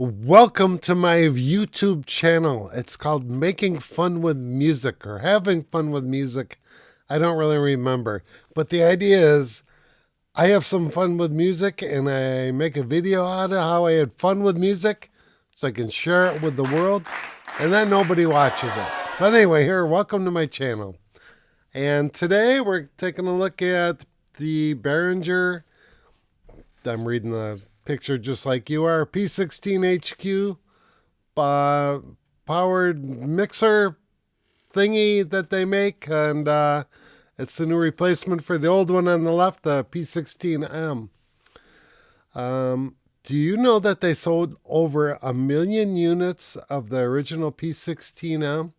Welcome to my YouTube channel. It's called Making Fun with Music or Having Fun with Music. I don't really remember. But the idea is I have some fun with music and I make a video out of how I had fun with music so I can share it with the world and then nobody watches it. But anyway, welcome to my channel. And today we're taking a look at the Behringer, I'm reading the picture just like you are, P16-HQ powered mixer thingy that they make, and it's the new replacement for the old one on the left, the P16M. Do you know that they sold over 1 million units of the original P16M?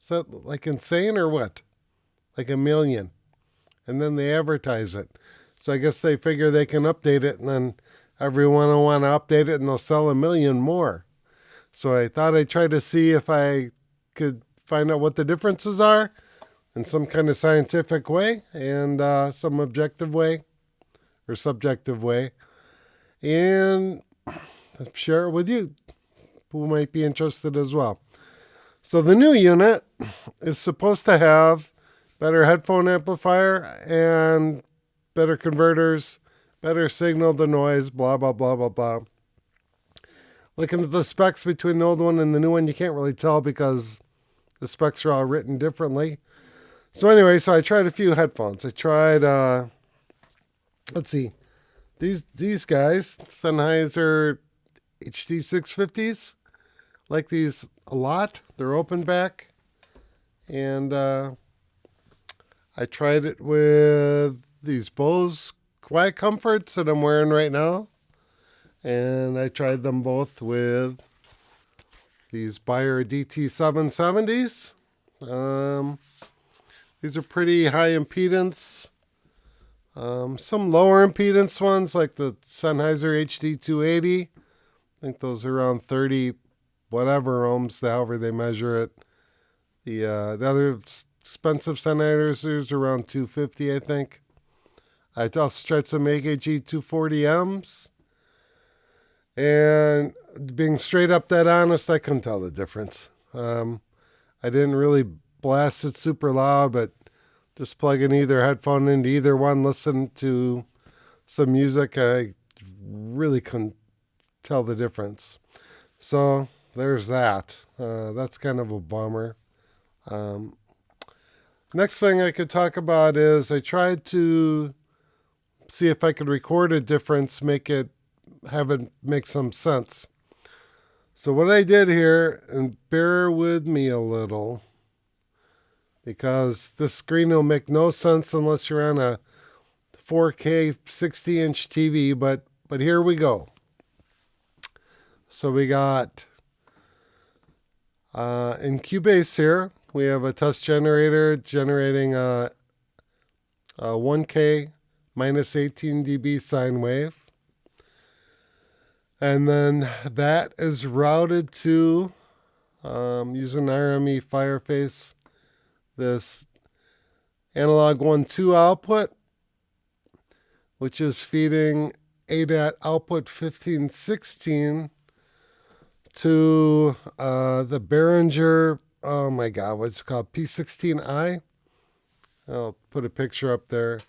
Is that like insane or what? Like 1 million. And then they advertise it. So I guess they figure they can update it, and then everyone will want to update it, and they'll sell 1 million more. So I thought I'd try to see if I could find out what the differences are in some kind of scientific way and some objective way or subjective way, and share it with you who might be interested as well. So the new unit is supposed to have better headphone amplifier and better converters, better signal to noise, blah, blah, blah, blah, blah. Looking at the specs between the old one and the new one, you can't really tell because the specs are all written differently. So anyway, I tried a few headphones. I tried, let's see, these guys, Sennheiser HD650s. Like these a lot. They're open back. And I tried it with these Bose Quiet Comforts that I'm wearing right now. And I tried them both with these Behringer DT770s. These are pretty high impedance. Some lower impedance ones like the Sennheiser HD280. I think those are around 30 whatever ohms, however they measure it. The other expensive Sennheisers are around 250, I think. I also tried some AKG 240Ms. And being straight up that honest, I couldn't tell the difference. I didn't really blast it super loud, but just plugging either headphone into either one, listen to some music, I really couldn't tell the difference. So there's that. That's kind of a bummer. Next thing I could talk about is I tried to see if I could record a difference, have it make some sense. So what I did here, and bear with me a little, because this screen will make no sense unless you're on a 4K 60-inch TV, but here we go. So we got in Cubase here, we have a test generator generating a 1K minus 18 dB sine wave. And then that is routed to, using RME Fireface, this analog 1-2 output, which is feeding ADAT output 1516 to the Behringer, oh my God, what's it called? P16i. I'll put a picture up there.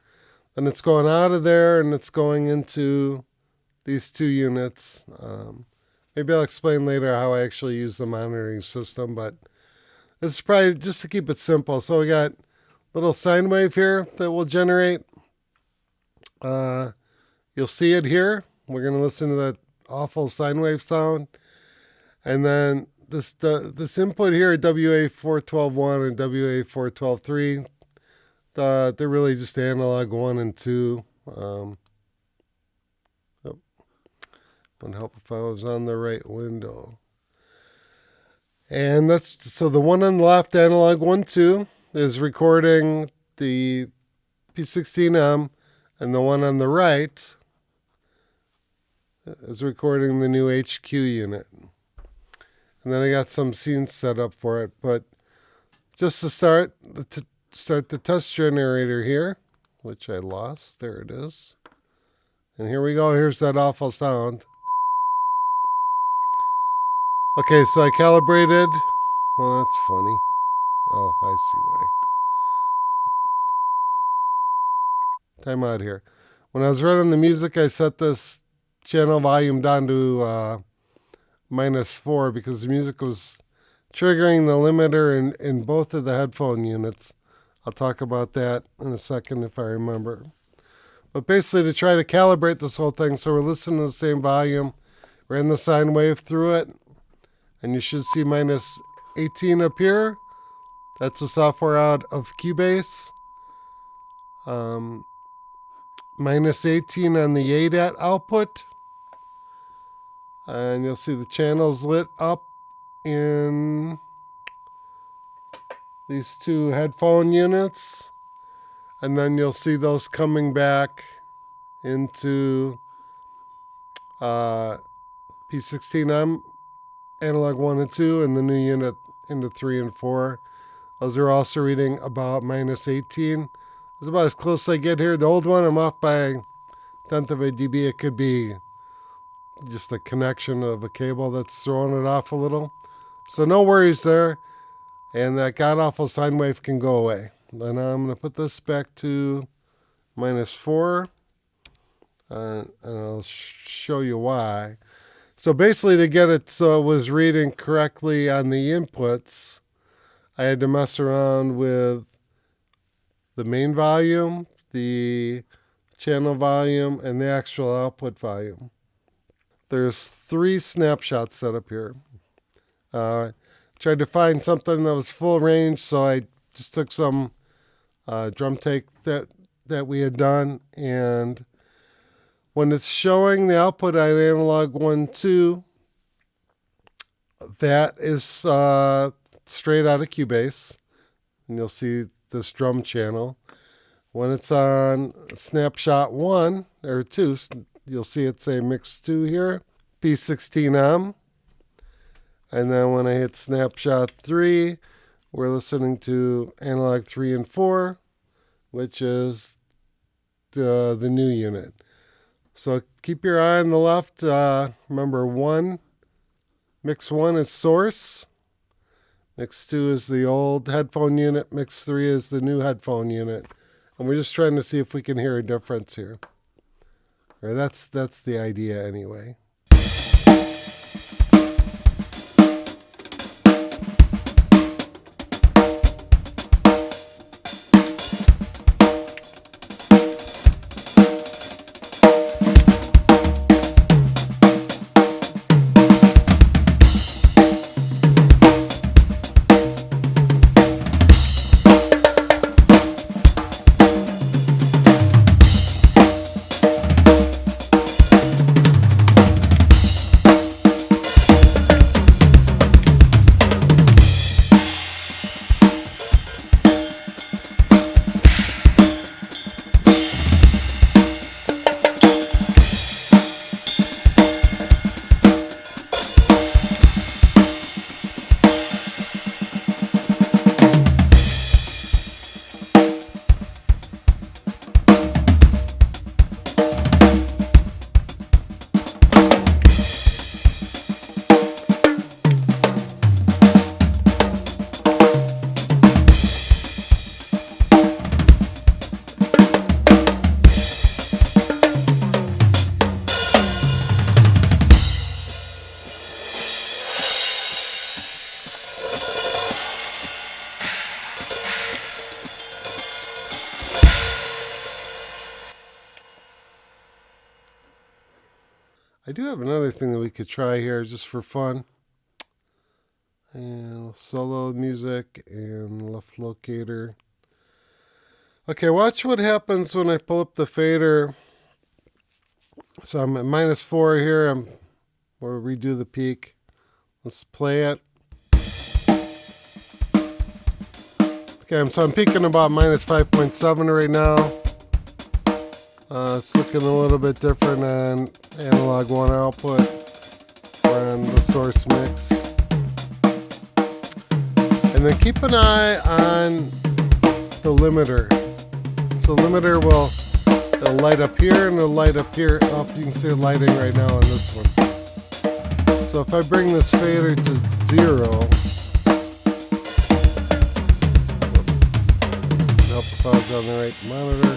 And it's going out of there and it's going into these two units. Maybe I'll explain later how I actually use the monitoring system, but this is probably just to keep it simple. So we got a little sine wave here that will generate. You'll see it here. We're going to listen to that awful sine wave sound. And then this input here, WA4121 and WA4123, they're really just analog 1 and 2. Would help if I was on the right window. And so the one on the left, analog 1-2, is recording the P16M, and the one on the right is recording the new HQ unit. And then I got some scenes set up for it, but just to start the test generator here, which I lost. There it is. And here we go. Here's that awful sound. Okay, so I calibrated. Well, that's funny. Oh, I see why. Time out here. When I was running the music, I set this channel volume down to -4 because the music was triggering the limiter in both of the headphone units. I'll talk about that in a second if I remember. But basically to try to calibrate this whole thing, so we're listening to the same volume, ran the sine wave through it, and you should see -18 up here. That's the software out of Cubase. -18 on the ADAT output. And you'll see the channels lit up in these two headphone units. And then you'll see those coming back into P16M, analog 1 and 2, and the new unit into 3 and 4. Those are also reading about -18. It's about as close as I get here. The old one, I'm off by a tenth of a dB. It could be just a connection of a cable that's throwing it off a little. So no worries there. And that god-awful sine wave can go away. Then I'm going to put this back to -4. And I'll show you why. So basically to get it so it was reading correctly on the inputs, I had to mess around with the main volume, the channel volume, and the actual output volume. There's 3 snapshots set up here. Tried to find something that was full range, so I just took some drum take that we had done, and when it's showing the output on analog 1, 2, that is straight out of Cubase, and you'll see this drum channel. When it's on snapshot 1 or 2, you'll see it say mix 2 here, P16M. And then when I hit snapshot 3, we're listening to analog 3 and 4, which is the new unit. So keep your eye on the left. Remember, mix 1 is source. Mix 2 is the old headphone unit. Mix 3 is the new headphone unit. And we're just trying to see if we can hear a difference here. Or that's the idea anyway. I do have another thing that we could try here just for fun. And solo music and left locator. Okay, watch what happens when I pull up the fader. So I'm at -4 here. We'll redo the peak. Let's play it. Okay, so I'm peaking about -5.7 right now. It's looking a little bit different on analog 1 output or on the source mix. And then keep an eye on the limiter. So limiter it'll light up here and it'll light up here. Oh, you can see it lighting right now on this one. So if I bring this fader to 0, help if I was on the right monitor.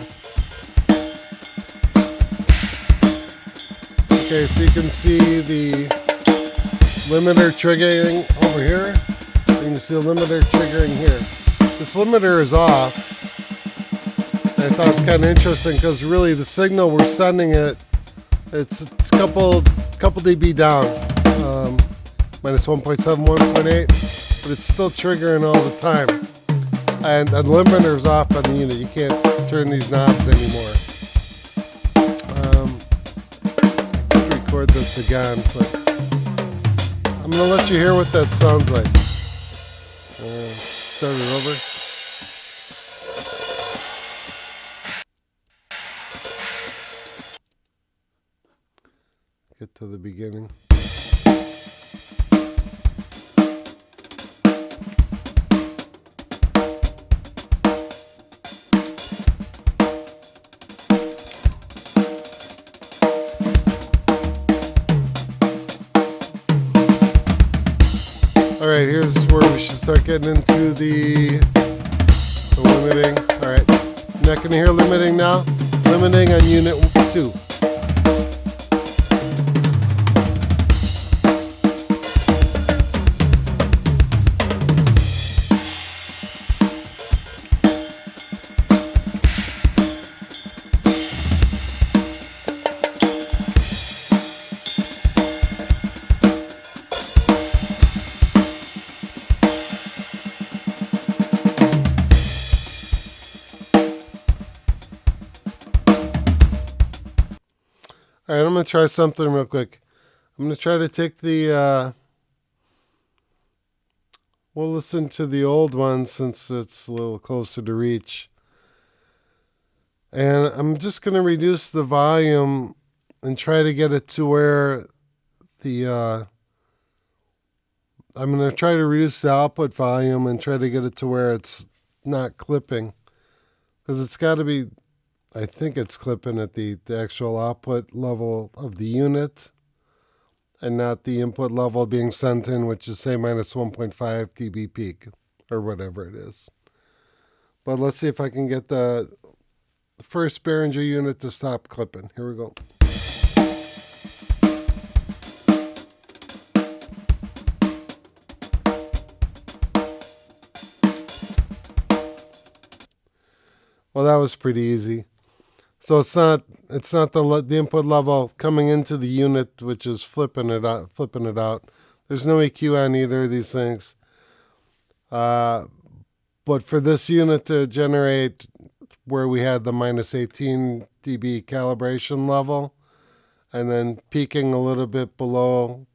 Okay, so you can see the limiter triggering over here. You can see the limiter triggering here. This limiter is off. And I thought it was kind of interesting because really the signal we're sending it's a couple dB down, minus 1.7, 1.8, but it's still triggering all the time. And the limiter's off on the unit. You can't turn these knobs anymore. Record this again, but I'm gonna let you hear what that sounds like. Start it over. Get to the beginning. Alright, here's where we should start getting into the limiting. Alright, not going to hear limiting now. Limiting on unit 2. All right, I'm going to try something real quick. I'm going to try to take the, we'll listen to the old one since it's a little closer to reach. And I'm just going to reduce the volume and try to get it to where the, I'm going to try to reduce the output volume and try to get it to where it's not clipping. Because it's got to be, I think it's clipping at the actual output level of the unit and not the input level being sent in, which is say minus 1.5 dB peak or whatever it is. But let's see if I can get the first Behringer unit to stop clipping. Here we go. Well, that was pretty easy. So it's not the input level coming into the unit, which is flipping it out. There's no EQ on either of these things. But for this unit to generate where we had the minus 18 dB calibration level, and then peaking a little bit below,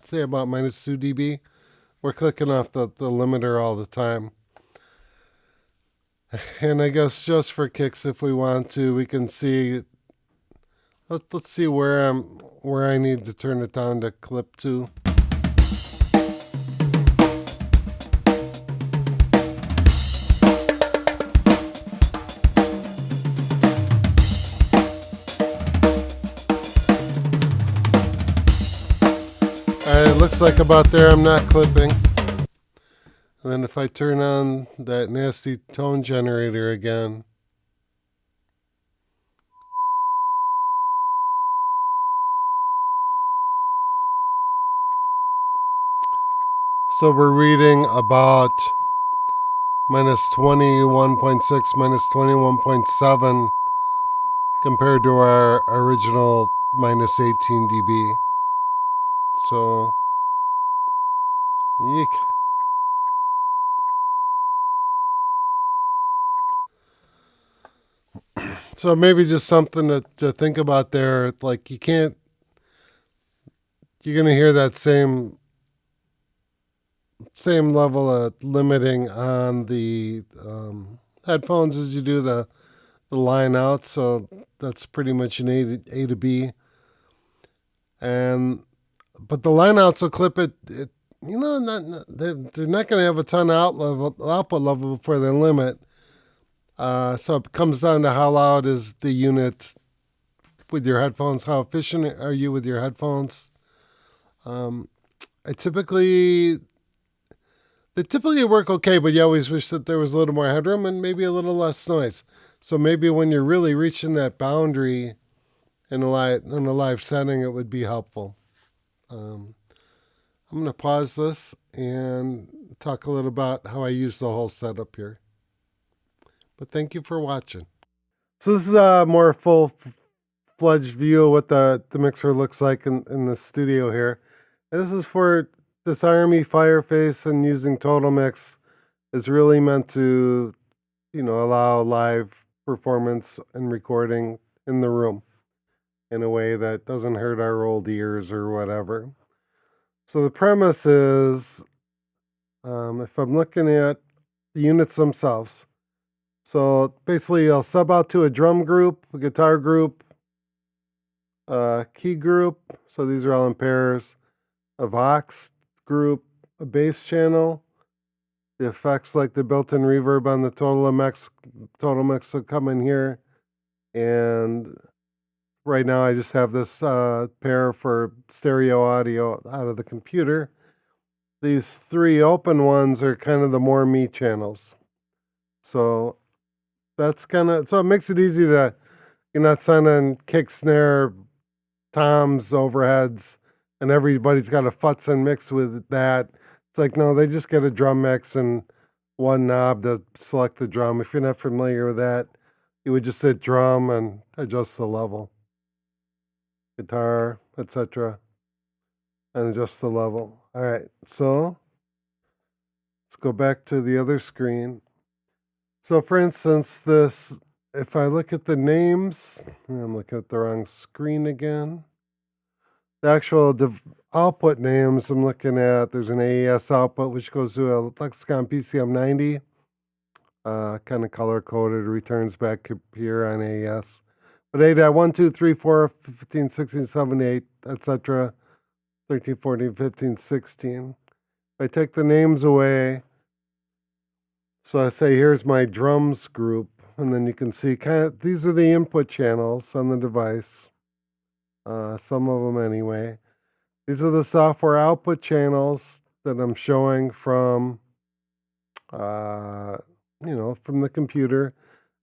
say about minus 2 dB, we're clicking off the limiter all the time. And I guess just for kicks, if we want to, we can see. Let's see where I need to turn it down to clip to. Alright, it looks like about there I'm not clipping. And then if I turn on that nasty tone generator again, so we're reading about minus 21.6, minus 21.7 compared to our original minus 18 dB. So, yeek. So maybe just something to think about there. Like you're going to hear that same level of limiting on the headphones as you do the line out. So that's pretty much an A to B. But the line outs will clip it they're not going to have a ton of output level before they limit. So it comes down to how loud is the unit with your headphones, how efficient are you with your headphones, I typically they typically work okay, but you always wish that there was a little more headroom and maybe a little less noise. So maybe when you're really reaching that boundary in a live setting, it would be helpful. Um, I'm going to pause this and talk a little about how I use the whole setup here. But thank you for watching. So this is a more full-fledged view of what the mixer looks like in the studio here. And this is for this RME Fireface, and using Total Mix is really meant to, allow live performance and recording in the room in a way that doesn't hurt our old ears or whatever. So the premise is, if I'm looking at the units themselves, so basically I'll sub out to a drum group, a guitar group, a key group, so these are all in pairs, a Vox group, a bass channel, the effects like the built-in reverb on the Total Mix will come in here, and right now I just have this pair for stereo audio out of the computer. These three open ones are kind of the more me channels. So that's so it makes it easy to, you're not sending kick, snare, toms, overheads, and everybody's got a futz and mix with that. It's like, no, they just get a drum mix and one knob to select the drum. If you're not familiar with that, you would just hit drum and adjust the level, guitar, etc., and adjust the level. All right, so let's go back to the other screen. So for instance, if I look at the names, I'm looking at the wrong screen again. The actual output names I'm looking at, there's an AES output which goes to a Lexicon PCM90, kind of color coded, returns back here on AES. But A.1, 2, 3, 4, 15, 16, 17, 8, etc., 13, 14, 15, 16. If I take the names away, so I say here's my drums group, and then you can see these are the input channels on the device. Some of them anyway. These are the software output channels that I'm showing from, from the computer,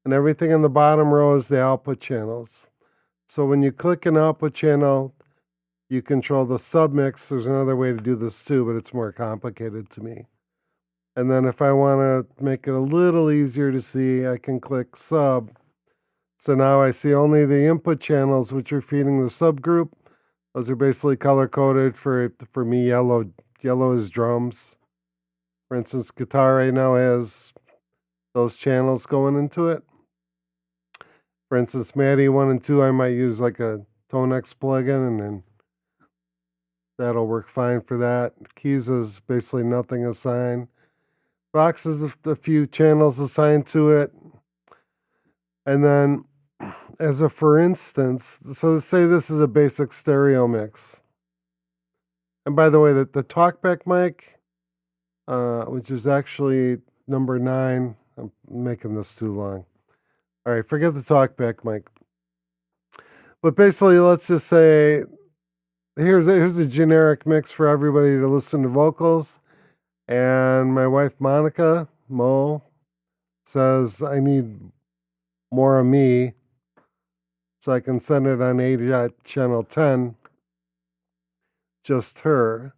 and everything in the bottom row is the output channels. So when you click an output channel, you control the submix. There's another way to do this too, but it's more complicated to me. And then if I want to make it a little easier to see, I can click sub. So now I see only the input channels, which are feeding the subgroup. Those are basically color coded for me. Yellow is drums. For instance, guitar right now has those channels going into it. For instance, MADI 1 and 2, I might use like a Tonex plugin, and then that'll work fine for that. Keys is basically nothing assigned. Vox is a few channels assigned to it. And then, as a for instance, so let's say this is a basic stereo mix. And by the way, the talkback mic, which is actually number 9, I'm making this too long. All right, forget the talkback mic. But basically, let's just say, here's a generic mix for everybody to listen to vocals. And my wife, Monica, Mo, says, I need more of me, so I can send it on A channel 10, just her.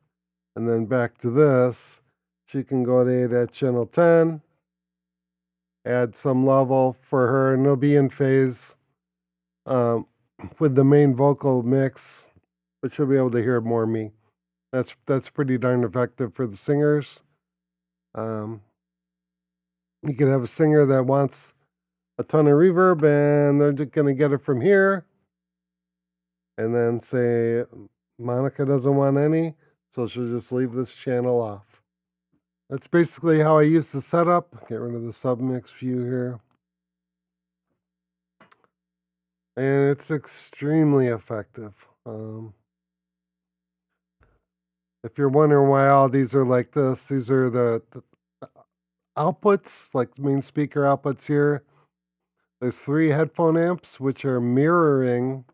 And then back to this, she can go to A channel 10, add some level for her, and it'll be in phase with the main vocal mix, but she'll be able to hear more me. That's pretty darn effective for the singers. You could have a singer that wants a ton of reverb, and they're just going to get it from here. And then say Monica doesn't want any, so she'll just leave this channel off. That's basically how I use the setup. Get rid of the submix view here. And it's extremely effective. If you're wondering why all these are like this, these are the outputs, like main speaker outputs here. There's 3 headphone amps, which are mirroring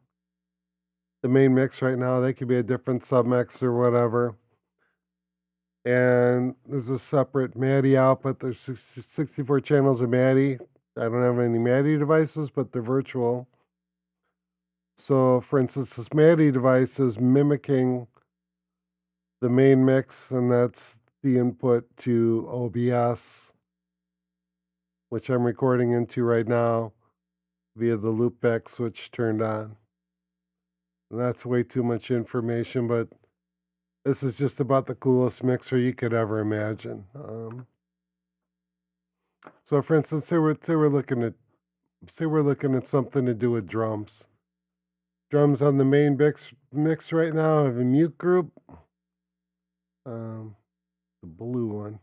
the main mix right now. They could be a different submix or whatever. And there's a separate MADI output. There's 64 channels of MADI. I don't have any MADI devices, but they're virtual. So, for instance, this MADI device is mimicking the main mix, and that's the input to OBS, which I'm recording into right now via the loopback switch turned on. And that's way too much information, but this is just about the coolest mixer you could ever imagine. So, for instance, say we're looking at something to do with drums. Drums on the main mix right now have a mute group. The blue one.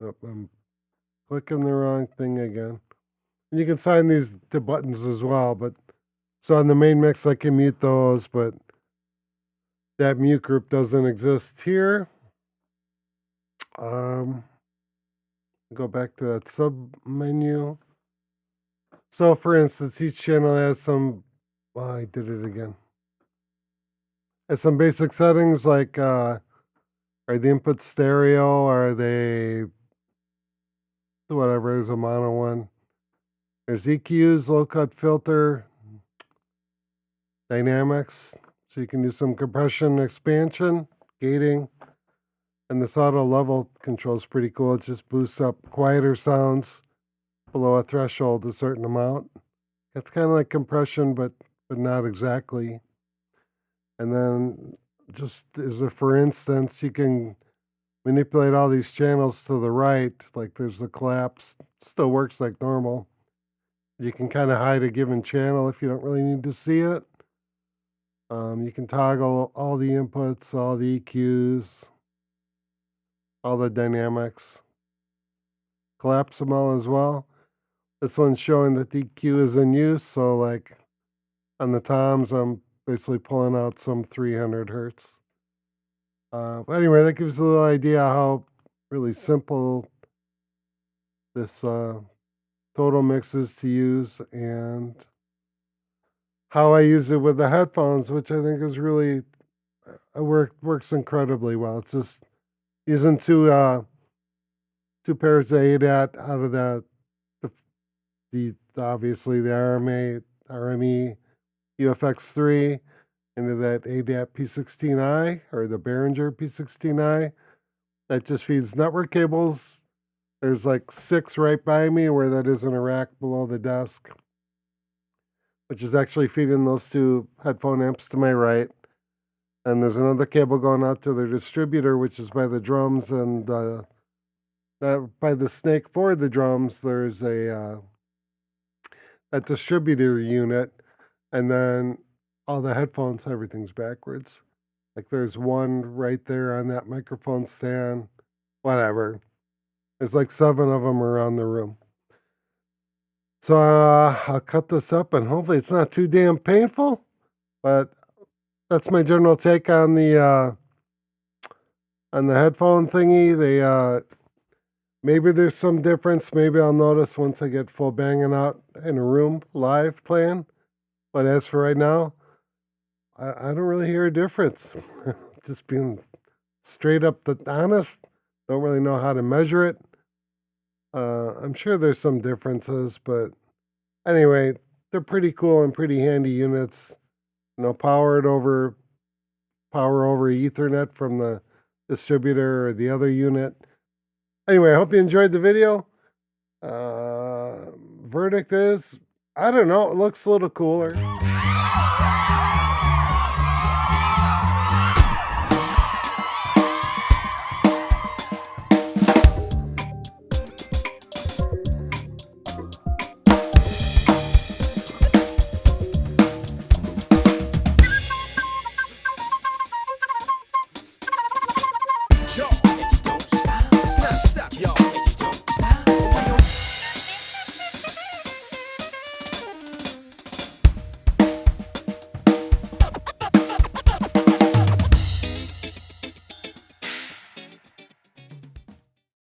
Oh, I'm clicking the wrong thing again. And you can assign these to buttons as well, but so on the main mix I can mute those, but that mute group doesn't exist here. Go back to that sub menu. So for instance, each channel has some, I did it again. Has some basic settings like, are the inputs stereo? Are they whatever, there's a mono one. There's EQs, low cut filter, dynamics. So you can do some compression, expansion, gating. And this auto level control is pretty cool. It just boosts up quieter sounds below a threshold a certain amount. It's kind of like compression, but not exactly. And then just as a for instance, you can manipulate all these channels to the right. Like there's the collapse, still works like normal. You can kind of hide a given channel if you don't really need to see it. You can toggle all the inputs, all the EQs, all the dynamics. Collapse them all as well. This one's showing that the EQ is in use, so like on the toms, I'm basically pulling out some 300 hertz. But anyway, that gives you a little idea how really simple this total mix is to use, and how I use it with the headphones, which I think is really works incredibly well. It's just using two pairs of ADAT out of the obviously the RME UFX-III into that ADAT P16i or the Behringer P16i. That just feeds network cables. There's like 6 right by me where that is in a rack below the desk, which is actually feeding those 2 headphone amps to my right. And there's another cable going out to the distributor, which is by the drums, and by the snake for the drums, there's a distributor unit, and then all the headphones, everything's backwards. Like there's one right there on that microphone stand, whatever. There's like 7 of them around the room. So I'll cut this up, and hopefully it's not too damn painful, but that's my general take on the headphone thingy. They maybe there's some difference. Maybe I'll notice once I get full banging out in a room live playing. But as for right now, I don't really hear a difference. Just being straight up honest. Don't really know how to measure it. I'm sure there's some differences, but anyway, they're pretty cool and pretty handy units. You know, power over Ethernet from the distributor or the other unit. Anyway, I hope you enjoyed the video. Verdict is, I don't know, it looks a little cooler.